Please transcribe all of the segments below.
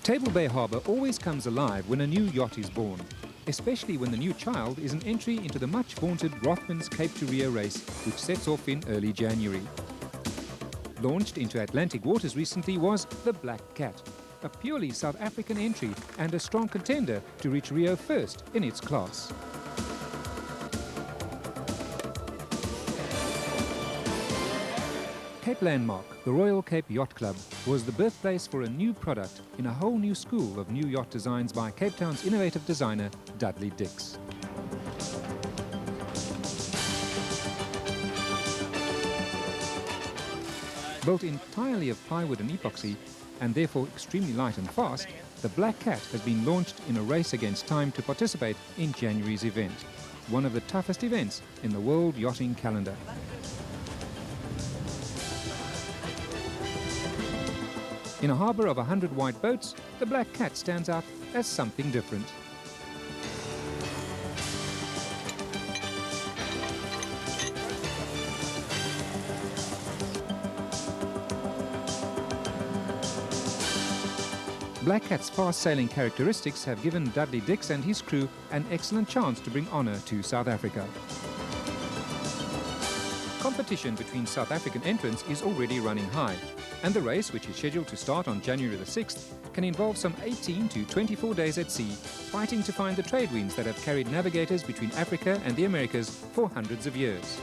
Table Bay Harbour always comes alive when a new yacht is born, especially when the new child is an entry into the much-vaunted Rothmans Cape to Rio race, which sets off in early January. Launched into Atlantic waters recently was the Black Cat, a purely South African entry and a strong contender to reach Rio first in its class. Cape Landmark, the Royal Cape Yacht Club, was the birthplace for a new product in a whole new school of new yacht designs by Cape Town's innovative designer, Dudley Dix. Built entirely of plywood and epoxy, and therefore extremely light and fast, the Black Cat has been launched in a race against time to participate in January's event, one of the toughest events in the world yachting calendar. In a harbour of 100 white boats, the Black Cat stands out as something different. Black Cat's fast-sailing characteristics have given Dudley Dix and his crew an excellent chance to bring honour to South Africa. Competition between South African entrants is already running high, and the race, which is scheduled to start on January the 6th, can involve some 18 to 24 days at sea, fighting to find the trade winds that have carried navigators between Africa and the Americas for hundreds of years.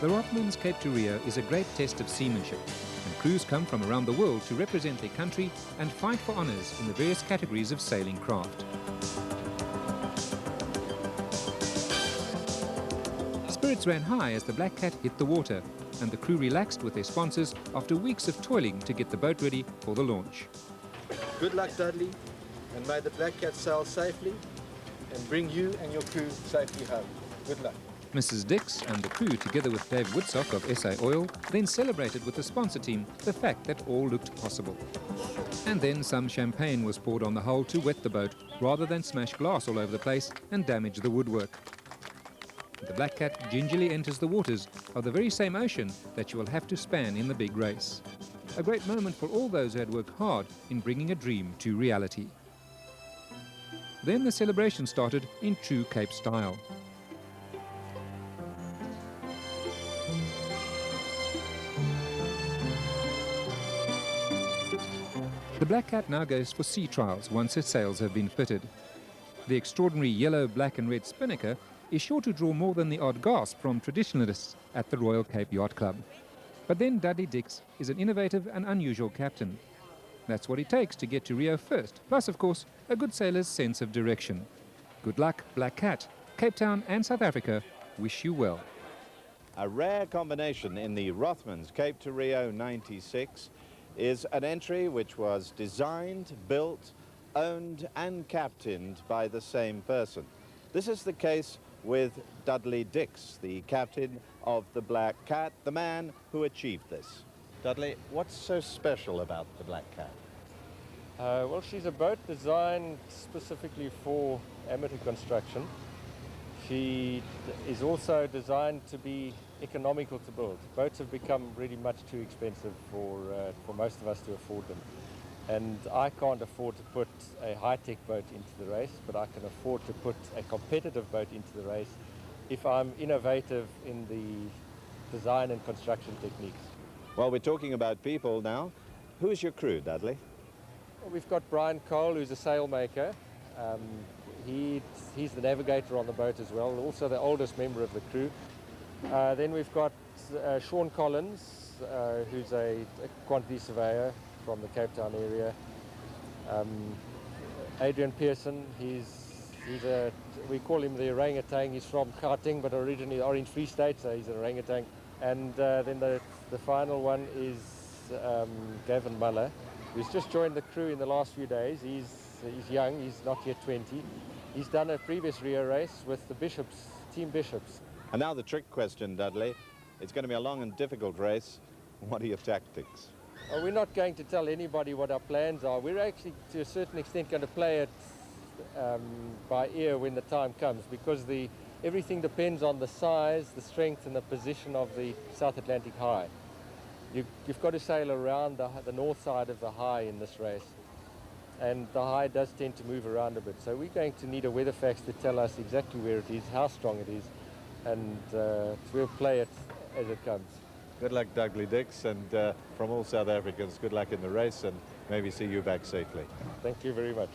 The Rothmans Cape to Rio is a great test of seamanship, and crews come from around the world to represent their country and fight for honours in the various categories of sailing craft. Spirits ran high as the Black Cat hit the water, and the crew relaxed with their sponsors after weeks of toiling to get the boat ready for the launch. Good luck, Dudley, and may the Black Cat sail safely and bring you and your crew safely home. Good luck. Mrs. Dix and the crew, together with Dave Woodsock of SA Oil, then celebrated with the sponsor team the fact that all looked possible. And then some champagne was poured on the hull to wet the boat, rather than smash glass all over the place and damage the woodwork. The Black Cat gingerly enters the waters of the very same ocean that you will have to span in the big race. A great moment for all those who had worked hard in bringing a dream to reality. Then the celebration started in true Cape style. The Black Cat now goes for sea trials once its sails have been fitted. The extraordinary yellow, black and red spinnaker is sure to draw more than the odd gasp from traditionalists at the Royal Cape Yacht Club. But then Dudley Dix is an innovative and unusual captain. That's what it takes to get to Rio first, plus, of course, a good sailor's sense of direction. Good luck, Black Cat. Cape Town and South Africa wish you well. A rare combination in the Rothmans Cape to Rio 96 is an entry which was designed, built, owned and captained by the same person. This is the case with Dudley Dix, the captain of the Black Cat, the man who achieved this. Dudley, what's so special about the Black Cat? Well, she's a boat designed specifically for amateur construction. She is also designed to be economical to build. Boats have become really much too expensive for most of us to afford them. And I can't afford to put a high-tech boat into the race, but I can afford to put a competitive boat into the race if I'm innovative in the design and construction techniques. Well, we're talking about people now. Who's your crew, Dudley? Well, we've got Brian Cole, who's a sailmaker. He's the navigator on the boat as well, also the oldest member of the crew. Then we've got Sean Collins, who's a quantity surveyor from the Cape Town area. Adrian Pearson, we call him the orangutan. He's from Gauteng, but originally Orange Free State, so he's an orangutan. And then the final one is Gavin Muller, who's just joined the crew in the last few days. He's young, he's not yet 20. He's done a previous Rio race with the Bishops, Team Bishops. And now the trick question, Dudley. It's going to be a long and difficult race. What are your tactics? Well, we're not going to tell anybody what our plans are. We're actually, to a certain extent, going to play it by ear when the time comes, because everything depends on the size, the strength and the position of the South Atlantic High. You've got to sail around the north side of the high in this race. and the high does tend to move around a bit. So we're going to need a weather fax to tell us exactly where it is, how strong it is, and we'll play it as it comes. Good luck, Dudley Dix, and from all South Africans, good luck in the race, and maybe see you back safely. Thank you very much.